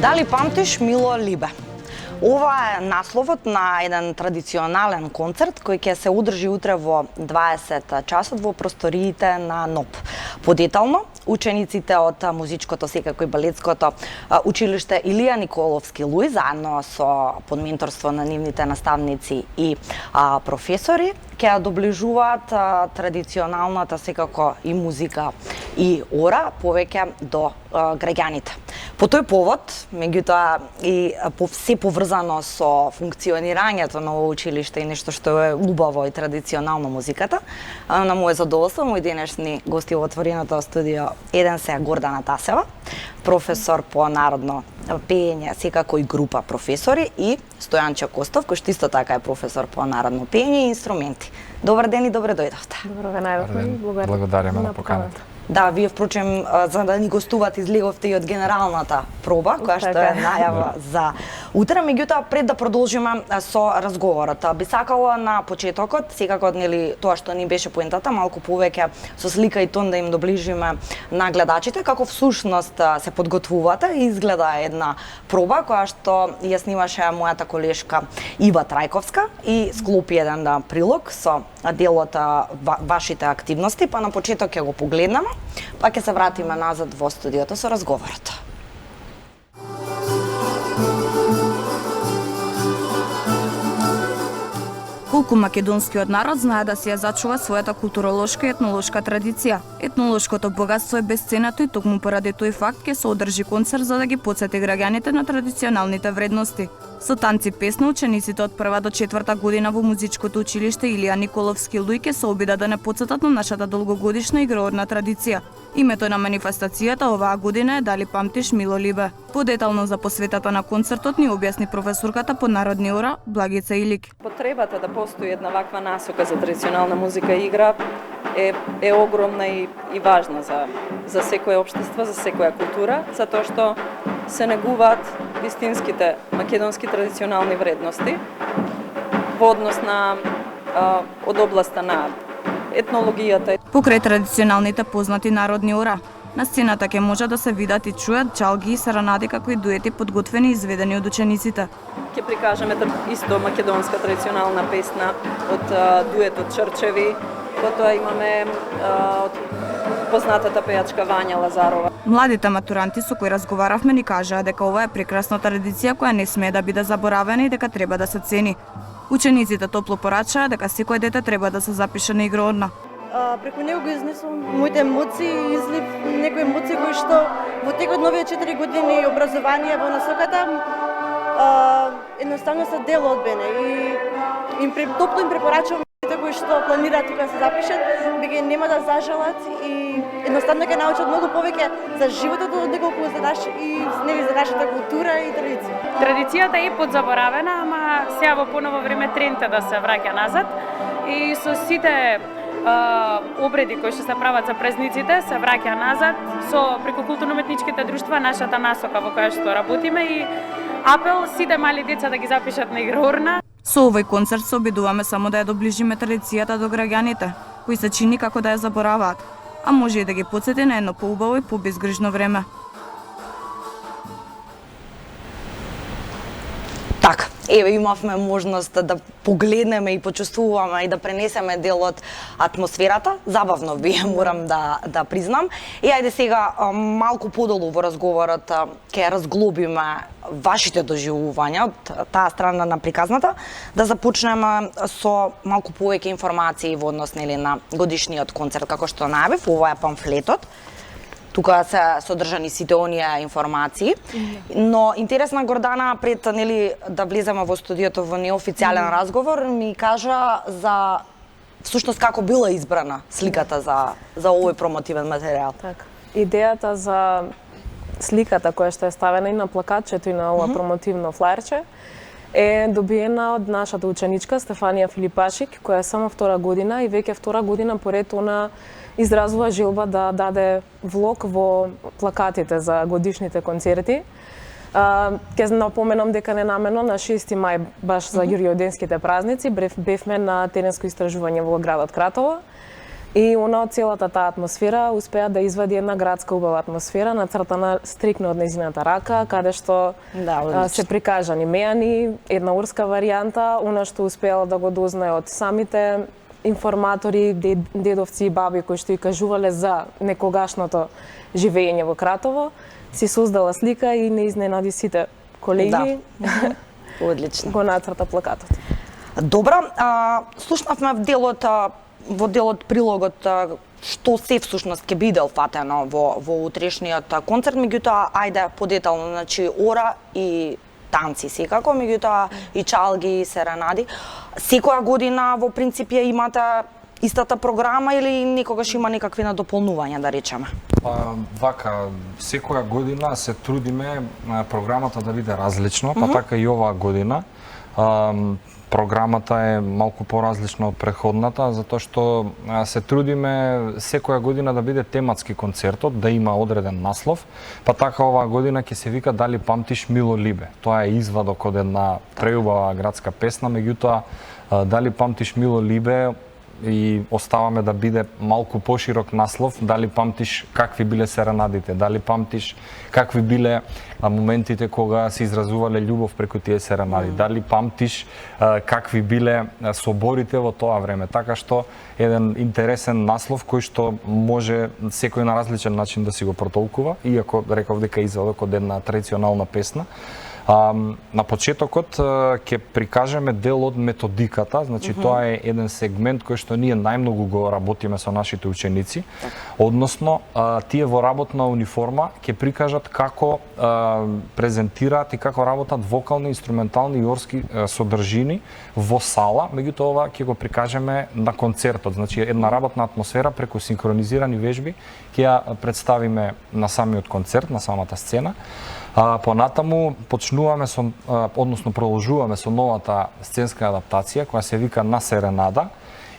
Дали памтиш Мило Либе? Ова е насловот на еден традиционален концерт кој ќе се одржи утре во 20 часот во просториите на НОП. Подетално, учениците од музичкото, секако и балетското училиште Илија Николовски Луј, заедно со под менторство на нивните наставници и професори, ќе доближуваат традиционалната секако и музика и ора повеќе до граѓаните. По тој повод, меѓутоа и се поврзано со функционирањето на овој училиште и нешто што е убаво и традиционално музиката, на моје задоволство, мои денешни гости во отвореното студио еден се Гордана Тасева, професор по народно пеење, секако и група професори, и Стојан Чакостов, кој што исто така е професор по народно пеење и инструменти. Добар ден и добре дојдовте. Добро ве најдовме. Благодариме на поканата. Да, вие впрочем, за да ни гостувате, излеговте и од генералната проба, која што е најава за утре. Меѓутоа, пред да продолжиме со разговорот, би сакала на почетокот, секако нели тоа што ни беше поентата, малку повеќе со слика и тон да им доближиме на гледачите, како всушност се подготвувате и изгледа една проба која што ја снимаше мојата колешка Ива Трајковска и склопи еден прилог со делот вашите активности, па на почеток ќе го погледнеме, па ќе се вратиме назад во студиото со разговорот. Колку македонскиот народ знае да си ја зачува својата културолошка и етнолошка традиција. Етнолошкото богатство е бесценато и токму поради тој факт ќе се одржи концерт за да ги потсети граѓаните на традиционалните вредности. Со танци песна учениците од 1 до 4 година во музичкото училиште Илија Николовски Луј ќе се обидат да не потсетат на нашата долгогодишна игроорна традиција. Името на манифестацијата оваа година е Дали памтиш Мило Либе. Подетално за посветата на концертот ни објасни професорката по народни ора Благица Илик. Потребата да постои една ваква насока за традиционална музика и игра е огромна и важна за секое општество, за секоја култура, затоа што се негуваат вистинските македонски традиционални вредности во однос на од областа на етнологијата. Покрај традиционалните познати народни ора, на сцената ќе може да се видат и чујат чалги и саранади како и дуети подготвени и изведени од учениците. Ќе прикажеме исто македонска традиционална песна од дуетот Чрчеви, потоа имаме од познатата пејачка Вања Лазарова. Младите матуранти со кои разговаравме ни кажаа дека ова е прекрасна традиција која не смее да биде заборавена и дека треба да се цени. Учениците топло порачаа дека секој дете треба да се запише на игроорна. Преку него го изнесувам моите емоции и излив некои емоции кои што во текот на овие 4 години образование во насоката едноставно се дел од мене и топло им препорачувам сите кои што планираат тука да се запишат, дека нема да зажалат и едноставно ќе научат многу повеќе за животот одеколку за нашата култура и традиција. Традицијата е подзаборавена, ама сега во поново време тренд е да се враќа назад и со сите обреди кои што се прават за празниците се враќа назад со преку културно-уметничките друштва нашата насока во која што работиме и апел сите мали деца да ги запишат на игроорна. Со овој концерт се обидуваме само да ја доближиме традицијата до граѓаните, кои се чини како да ја забораваат, а може и да ги потсети на едно поубаво и побезгрижно време. Така, еве имавме можност да погледнеме и почувствуваме и да пренесеме дел од атмосферата. Забавно ви морам да признам. И ајде сега малку подолу во разговорот ќе разглобиме вашите доживувања од таа страна на приказната. Да започнеме со малку повеќе информации во однос на годишниот концерт, како што најавив, ова е памфлетот. Тука се содржани сите оние информации, но интересна Гордана пред да влеземе во студиото во неофицијален разговор ми кажа за всушност како била избрана сликата за овој промотивен материјал. Така. Идејата за сликата која што е ставена и на плакатчето и на ова промотивно флаерче е добиена од нашата ученичка Стефанија Филипашик, која е само 2 година и веќе 2 година поред она изразува желба да даде влог во плакатите за годишните концерти. Ќе напоменам дека ненамерно на 6 мај, баш за Ѓурѓеоденските празници, бевме на теренско истражување во градот Кратово. И она од целата таа атмосфера успеа да извади една градска убава атмосфера, нацртана стрикно од нејзината рака, каде што се прикажани мејани, една урска варијанта, она што успеала да го дознае од самите информатори, дедовци и баби кои што и кажувале за некогашното живење во Кратово, си создала слика и не изненади сите колеги. Да. Одлично. Го нацрта плакатот. Добра, слушнавме во делот прилогот што се всушност ќе биде опфатено во утрешниот концерт, меѓутоа ајде подетално, значи ора и танци секако, меѓутоа и чалги и серенади. Секоја година во принцип ја имате истата програма или некогаш има некакви надополнувања, да речеме? Вака, секоја година се трудиме програмата да биде различна, па така и оваа година. Програмата е малку поразлична од претходната, затоа што се трудиме секоја година да биде тематски концертот, да има одреден наслов, па така оваа година ќе се вика Дали памтиш Мило Либе. Тоа е извадок од една преубава градска песна, меѓутоа Дали памтиш Мило Либе и оставаме да биде малку поширок наслов, дали памтиш какви биле серенадите, дали памтиш какви биле моментите кога се изразувале љубов преку тие серенади, дали памтиш какви биле соборите во тоа време, така што еден интересен наслов кој што може секој на различен начин да си го протолкува, иако реков дека извадок од една традиционална песна. На почетокот ќе прикажеме дел од методиката, значи тоа е еден сегмент кој што ние најмногу го работиме со нашите ученици, односно тие во работна униформа ќе прикажат како презентираат и како работат вокални, инструментални и орски содржини во сала, меѓутоа ова ќе го прикажеме на концертот, значи една работна атмосфера преку синхронизирани вежби ќе ја представиме на самиот концерт, на самата сцена. Понатаму почнуваме со, односно продолжуваме со новата сценска адаптација која се вика На серенада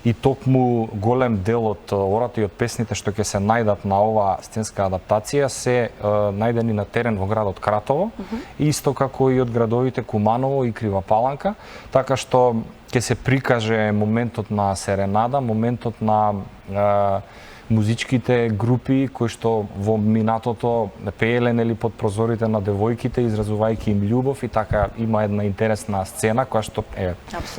и токму голем дел од ората и од песните што ќе се најдат на оваа сценска адаптација се најдени на терен во градот Кратово, исто како и од градовите Куманово и Крива Паланка, така што ќе се прикаже моментот на серенада, моментот на музичките групи кои што во минатото пееле нели под прозорите на девојките, изразувајќи им љубов и така има една интересна сцена која што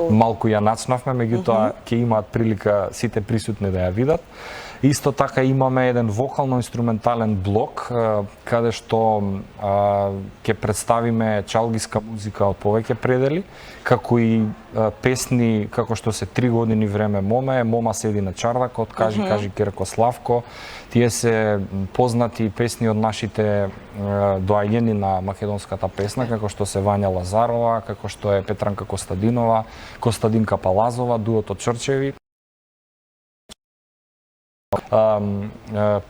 малку ја начнавме, меѓутоа ќе имаат прилика сите присутни да ја видат. Исто така имаме еден вокално-инструментален блок каде што ќе представиме чалгиска музика од повеќе предели, како и песни како што се 3 години време моме, Мома седи на чардакот, Кажи Керко Славко. Тие се познати песни од нашите доаѓени на македонската песна, како што се Вања Лазарова, како што е Петранка Костадинова, Костадинка Палазова, дуото Чрчеви.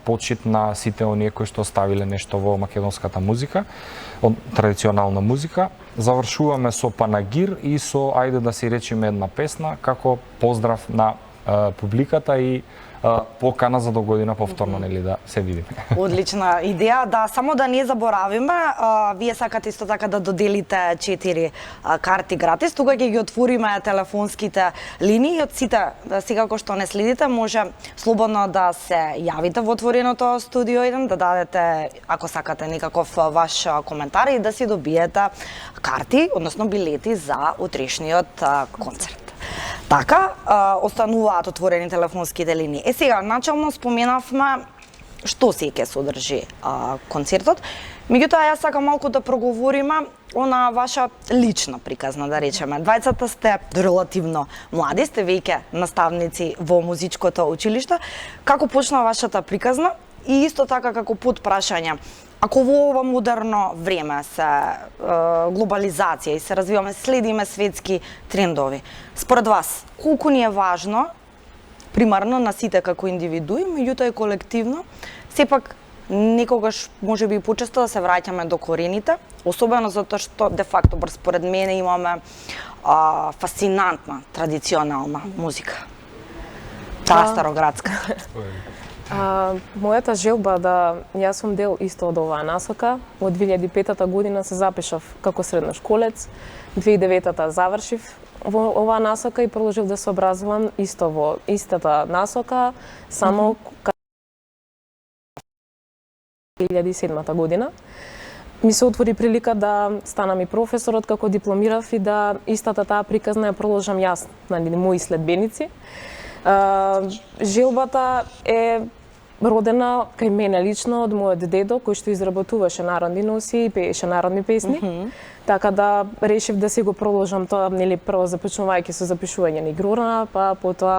Почит на сите оние кои што оставиле нешто во македонската музика, традиционална музика. Завршуваме со Панагир и со ајде да си речеме една песна како поздрав на публиката и покана за до година повторно нели да се видиме. Одлична идеја, да само да не заборавиме, вие сакате исто така да доделите 4 карти гратис, тука ќе ги отвориме телефонските линии од сите, секако што не следите, може слободно да се јавите во отвореното студио 1, да дадете ако сакате некаков ваш коментар и да си добиете карти, односно билети за утрешниот концерт. Така, остануваат отворени телефонските линии. Сега, начално споменавме што се ќе содржи концертот, меѓутоа јас сакам малку да проговориме она ваша лична приказна, да речеме. Двајцата сте релативно млади, сте веќе наставници во музичкото училиште. Како почна вашата приказна и исто така како подпрашање? Ако во ова модерно време се глобализација и се развиваме, следиме светски трендови, според вас, колку ни е важно, примарно на сите како индивидуи, меѓутоа и колективно, сепак некогаш можеби и почесто да се враќаме до корените, особено затоа што де факто според мене имаме фасцинантна традиционална музика. Таа староградска. Мојата желба да јас сум дел исто од оваа насока. Од 2005 година се запишав како средношколец, 2009 завршив во оваа насока и продолжив да се образувам исто во истата насока, само 2007 година. Ми се отвори прилика да станам и професор како дипломирав и да истата таа приказна ја продолжам јас, мои следбеници. Желбата е родена кај мене лично од мојот дедо, кој што изработуваше народни носи и пееше народни песни. Така да решив да си го продолжам тоа, нели, прво започнувајќи со запишување на игрона, па потоа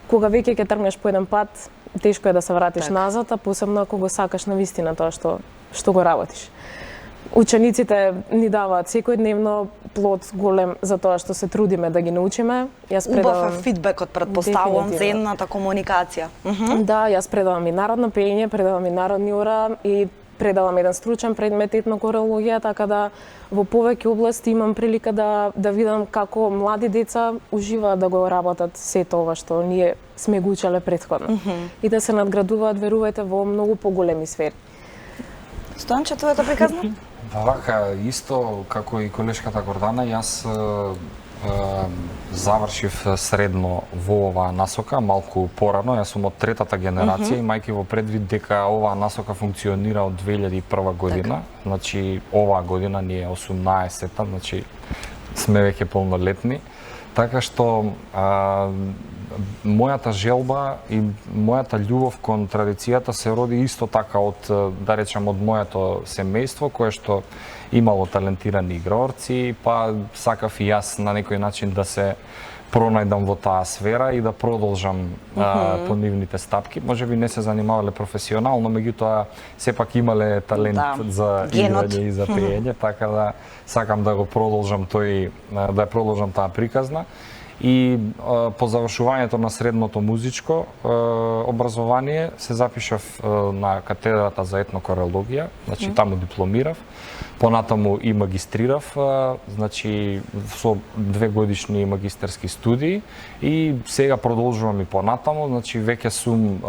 кога веќе ќе тргнеш по еден пат, тешко е да се вратиш назад, а посебно ако го сакаш навистина тоа што го работиш. Учениците ни даваат секојдневно плод голем за тоа што се трудиме да ги научиме. Јас предавам убав фидбекот, претпоставувам за едната комуникација. Да, јас предавам и народно пеење, предавам и народни ора и предавам еден стручен предмет етнокорологија, така да во повеќе области имам прилика да видам како млади деца уживаат да го работат сето ова што ние сме го учеле претходно. И да се надградуваат, верувајте, во многу поголеми сфери. Стојанче, твојата приказна? Вака, исто како и колешката Гордана, јас завршив средно во оваа насока, малку порано, јас сум од третата генерација, имајќи во предвид дека оваа насока функционира од 2001 година, значи оваа година ни е 18-та, значи сме веќе полнолетни, така што мојата желба и мојата љубов кон традицијата се роди исто така од, да речам, од моето семејство, кое што имало талентирани играорци, па сакав и јас на некој начин да се пронајдам во таа сфера и да продолжам по нивните стапки. Можеби не се занимавале професионално, меѓутоа сепак имале талент за играње и за пеење, така да сакам да го продолжам да ја продолжам таа приказна. И по завршувањето на средното музичко образование се запишав на катедрата за етнокорологија, значи таму дипломирав. Понатаму и магистрирав, значи со 2-годишни магистерски студии и сега продолжувам и понатаму, значи веќе сум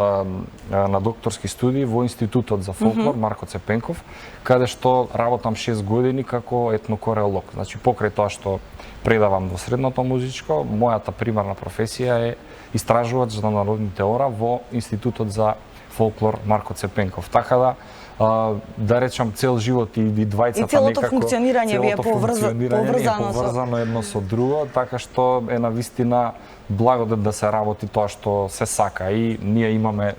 на докторски студии во Институтот за фолклор Марко Цепенков, каде што работам 6 години како етнокоролог. Значи покрај тоа што предавам во средното музичко, мојата примарна професија е истражувач за народните ора во Институтот за фолклор Марко Цепенков. Така да речам, цел живот и двајцата некако... И целото функционирање ви е поврзано едно со друго, така што е навистина благодат да се работи тоа што се сака и ние имаме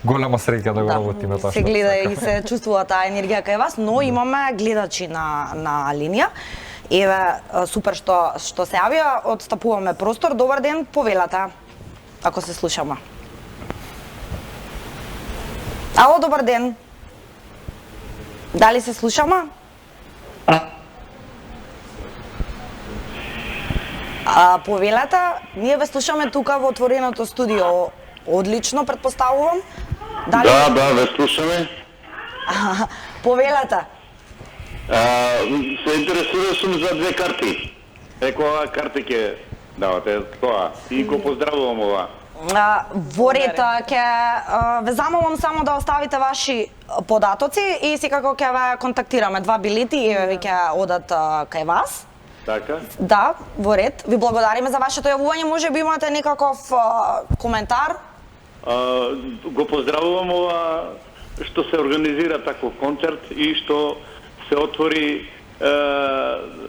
голема среќа да го работиме тоа што се гледа и се чувствува таа енергија кај вас, но имаме гледачи на линија. Еве, супер што се јавија, отстапуваме простор. Добар ден, повелата, ако се слушаме. Ало, добар ден. Дали се слушаме? Повелата, ние ве слушаме тука во отвореното студио. Одлично, претпоставувам. Да, ве слушаме. Повелата. Се интересувам сум за 2 карти. Која карти ќе давате тоа? И го поздравувам ова. Во ред, ќе ве замолам само да оставите ваши податоци и секако ќе ве контактираме. 2 билети и ќе одат кај вас. Така? Да, во ред. Ви благодариме за вашето јавување. Може би имате некаков коментар? Го поздравувам ова што се организира таков концерт и што се отвори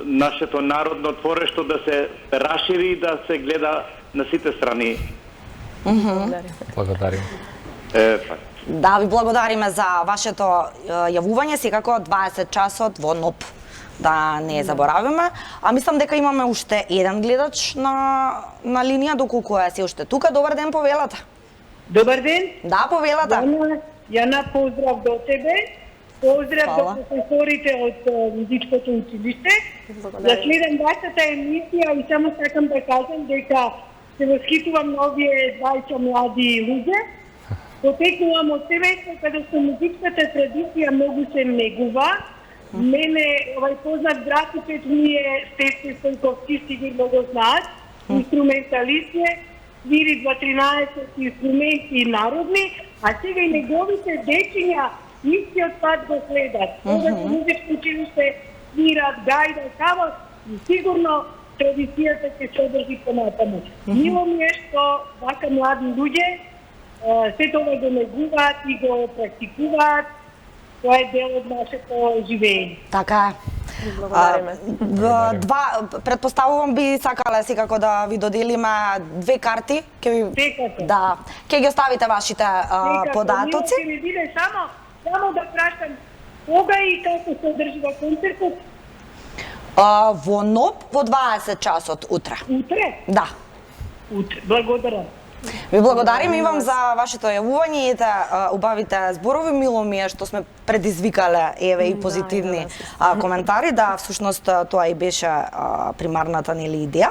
нашето народно творештво да се расшири и да се гледа на сите страни. Благодарим. Да, ви благодариме за вашето јавување, секако 20 часот во НОП. Да не заборавиме. А мислам дека имаме уште еден гледач на линија, доколку е се уште тука. Добар ден, повелата. Добар ден. Да, повелата. Јана, поздрав до тебе. Поздрав до професорите од музичкото училиште. Да следам вашата емисија и само сакам да кажам дека се восхитувам на овие 20 млади луѓе. Потекнувам од семејство каде што музичката традиција многу се негува. Мене, овај познат братичет ми е Стефан Стојковски, сигурно го знаат, инструменталист е, свири 2-13 инструменти народни, а сега и неговите дечиња истиот пат го следат. Ова музичко училиште свират, гајдат, само сигурно традицијата ќе се одржи понатаму. Мило ми е што вака млади луѓе се тоа го негуваат и го практикуваат. Тоа е дел од нашето живење. Така е. Благодариме. Предпоставувам би сакале секако да ви доделиме 2 карти. Секако. Да, ќе ги оставите вашите податоци. Ќе ми биде само да прашам кога и како се одржува концертот? Во НОП во 20 часот утре. Утре? Да. Утре. Благодарам. Ви благодарим и вам за вашето јавување и убавите зборови. Мило ми е што сме предизвикале и позитивни коментари. Да, всушност тоа и беше примарната нели идеја.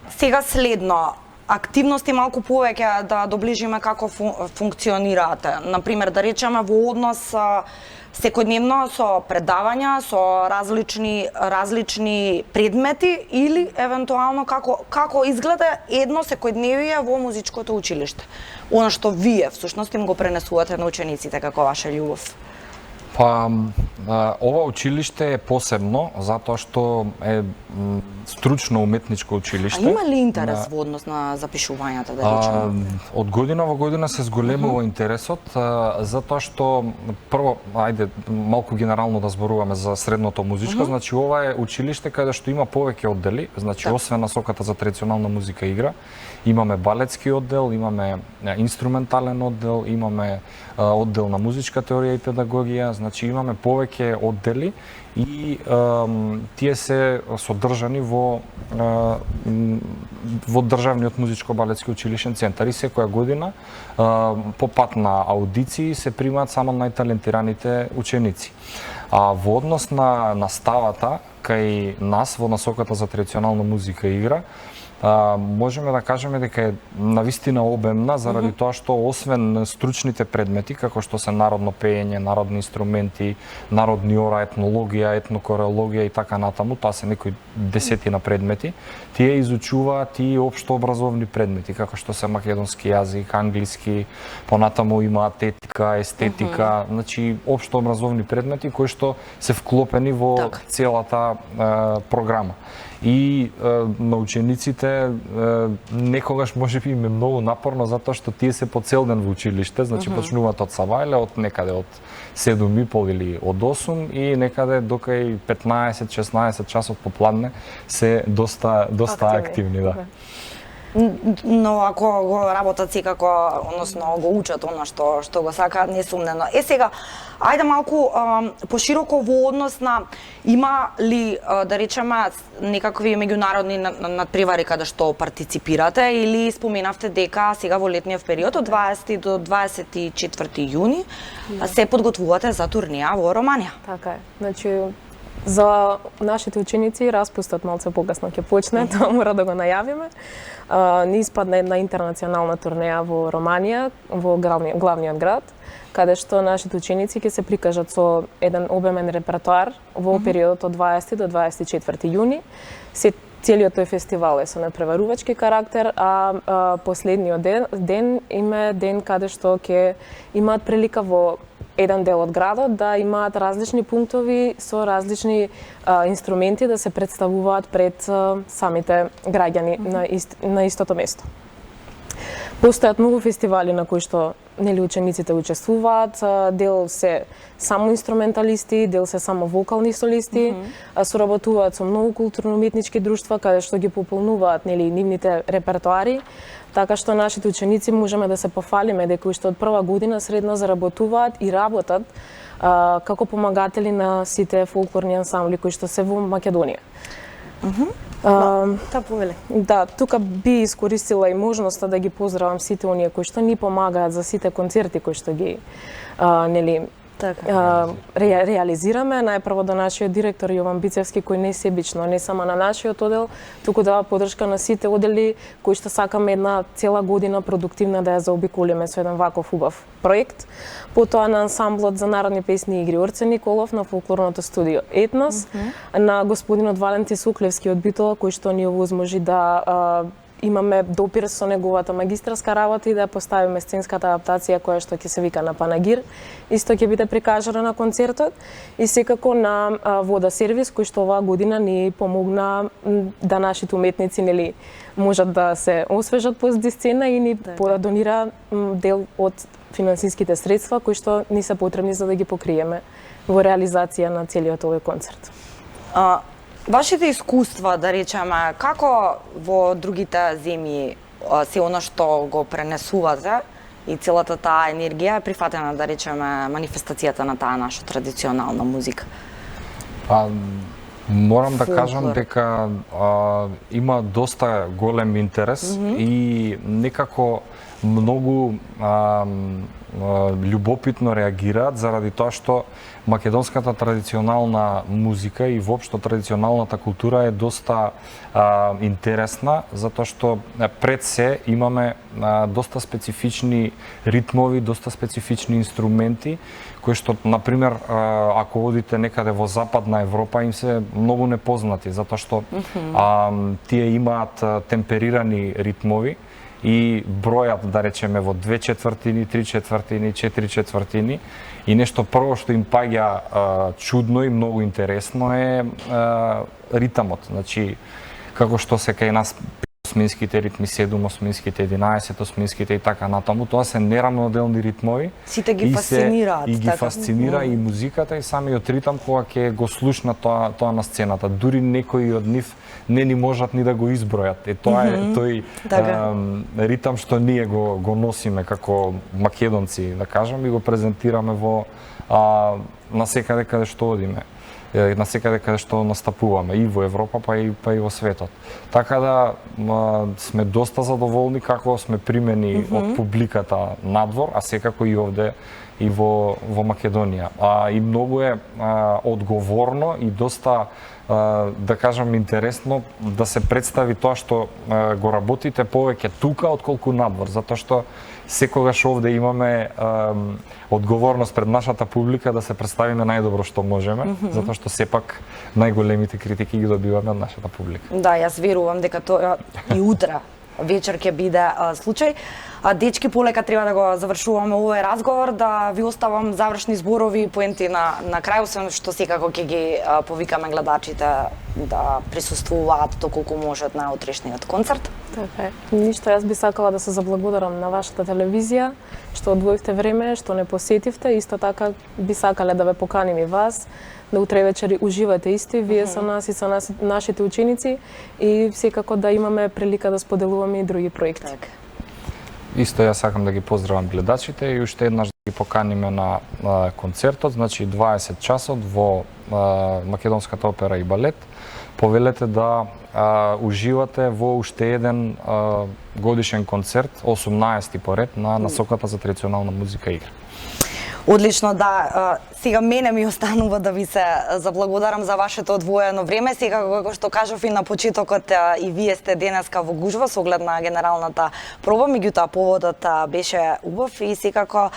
Сега следно, активности малку повеќе да доближиме како функционирате. Например, да речеме во однос секојдневно со предавања, со различни предмети или евентуално како изгледа едно секојдневие во музичкото училиште. Она што вие всушност им го пренесувате на учениците како ваша љубов. Па, ова училиште е посебно затоа што е стручно уметничко училиште. А има ли интерес во однос на запишувањата, да речеме? Од година во година се зголемува интересот, затоа што прво, ајде малку генерално да зборуваме за средното музичко, значи ова е училиште каде што има повеќе оддели, значи освен насоката за традиционална музика и игра, имаме балетски оддел, имаме инструментален оддел, имаме оддел на музичка теорија и педагогија, значи имаме повеќе оддели и тие се содржани во државниот музичко-балетски училишен центар и секоја година по пат на аудиции се примаат само најталентираните ученици. А во однос на наставата кај нас во насоката за традиционална музика и игра, можеме да кажеме дека е навистина обемна заради тоа што освен стручните предмети како што се народно пеење, народни инструменти, народни ора, етнологија, етнокореологија и така натаму, тоа се некои десетина предмети, тие изучуваат и општо образовни предмети како што се македонски јазик, англиски, понатаму имаат етика, естетика, значи општо образовни предмети кои што се вклопени во целата програма. И на учениците некогаш можеби им е многу напорно затоа што тие се по цел ден во училиште, значи почнуваат од сабајле, од некаде од 7:30 или од 8 и некаде докај 15-16 часот попладне се доста активни, да. Но ако го работат секако, односно го учат она што го сакаат, несумнено. Сега, ајде малку пошироко во однос на има ли, да речеме, некакви меѓународни надпревари каде што партиципирате или споменавте дека сега во летниот период од 20 до 24 јуни се подготвувате за турнеја во Романија? Така е. Значи, за нашите ученици распустот малце покасно ќе почне, тоа мора да го најавиме. Ни испадна една интернационална турнеја во Романија, во главниот град, каде што нашите ученици ќе се прикажат со еден обемен репертоар во периодот од 20 до 24 јуни. Целиот тој фестивал е со надпреварувачки карактер, а последниот ден има ден каде што ќе имаат прилика во еден дел од градот да имаат различни пунктови со различни инструменти да се представуваат пред самите граѓани на истото место. Постојат многу фестивали на кои што учениците учествуваат, дел се само инструменталисти, дел се само вокални солисти, соработуваат со многу културно-уметнички друштва каде што ги пополнуваат нивните репертоари, така што нашите ученици можеме да се пофалиме дека уште од прва година средно заработуваат и работат како помагатели на сите фолклорни ансамбли кои што се во Македонија. Да, тука би искористила и можноста да ги поздравам сите оние кои што ни помагаат за сите концерти кои што ги реализираме. Најпрво до нашиот директор Јован Бицевски, кој не себично, не само на нашиот оддел, туку дава подршка на сите оддели кои што сакаме една цела година продуктивна да ја заобиколиме со еден ваков убав проект. Потоа на ансамблот за народни песни и игри Орце Николов на фолклорното студио Етнос, на господинот Валенти Суклевски од Битола, кој што ни овозможи да имаме допир со неговата магистарска работа и да поставиме сценската адаптација која што ќе се вика на Панагир. Исто ќе биде прикажана на концертот и секако на Вода сервис кој што оваа година ни помогна да нашите уметници нели можат да се освежат позади сцена и ни донира дел од финансиските средства кои што ни се потребни за да ги покриеме во реализација на целиот овој концерт. Вашите искуства, да речеме, како во другите земји се она што го пренесувате и целата таа енергија е прифатена, да речеме, манифестацијата на таа наша традиционална музика? Морам да кажам дека има доста голем интерес и некако многу љубопитно реагираат заради тоа што македонската традиционална музика и воопшто традиционалната култура е доста интересна, затоа што пред се имаме доста специфични ритмови, доста специфични инструменти, кои што, например, ако одите некаде во Западна Европа, им се многу непознати, затоа што тие имаат темперирани ритмови и бројат, да речеме, во 2/4, 3/4, 4/4 и нешто прво што им паѓа чудно и многу интересно е ритамот. Значи, како што се кај нас осминските ритми, 7 осминските, 11 осминските и така натаму, тоа се нерамноделни ритмови. Сите ги фасцинираат. И ги фасцинира и музиката и самиот ритам кога ќе го слушна тоа на сцената. Дури некои од нив не ни можат ни да го избројат. Тоа е тој ритам што ние го носиме како македонци, да кажам, и го презентираме во насекаде каде што одиме. Насекаде каде што настапуваме и во Европа па и во светот. Така да сме доста задоволни како сме примени од публиката надвор, а секако и овде и во Македонија. И многу е одговорно и доста да кажам интересно да се представи тоа што го работите повеќе тука отколку надвор, затоа што секогаш овде имаме одговорност пред нашата публика да се представиме најдобро што можеме, затоа што сепак најголемите критики ги добиваме од нашата публика. Да, јас верувам дека тоа и утре вечер ќе биде случај. Дечки, полека треба да го завршуваме овој разговор, да ви оставам завршни зборови и поенти на крај, освен што секако ќе ги повикаме гледачите да присуствуваат доколку можат на утрешниот концерт. Така е. Ништо, јас би сакала да се заблагодарам на вашата телевизија, што одвоивте време, што не посетивте, исто така би сакале да ве поканим и вас, да утре вечер уживате исто и вие со нас и со нашите ученици и секако да имаме прилика да споделуваме и други проекти. Так. Исто јас сакам да ги поздравам гледачите и уште еднаш да ги поканиме на концертот, значи 20 часот во Македонската опера и балет. Повелете да уживате во уште еден годишен концерт, 18-ти поред на насоката за традиционална музика и игра. Одлично, да. Сега мене ми останува да ви се заблагодарам за вашето одвоено време. Сега, како што кажав и на почетокот, и вие сте денеска во гужва со оглед на генералната проба, меѓутоа поводот беше убав и секако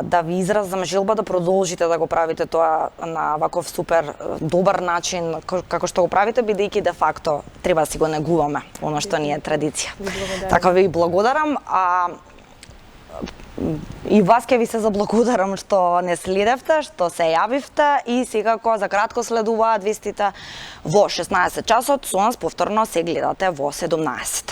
да ви изразам желба да продолжите да го правите тоа на ваков супер добар начин како што го правите, бидејќи де факто треба да си го негуваме оно што ни е традиција. Така ви благодарам. И вас ќе ви се заблагодарам што не следевте, што се јавивте и секако за кратко следуваат вестите во 16 часот, со нас повторно се гледате во 17.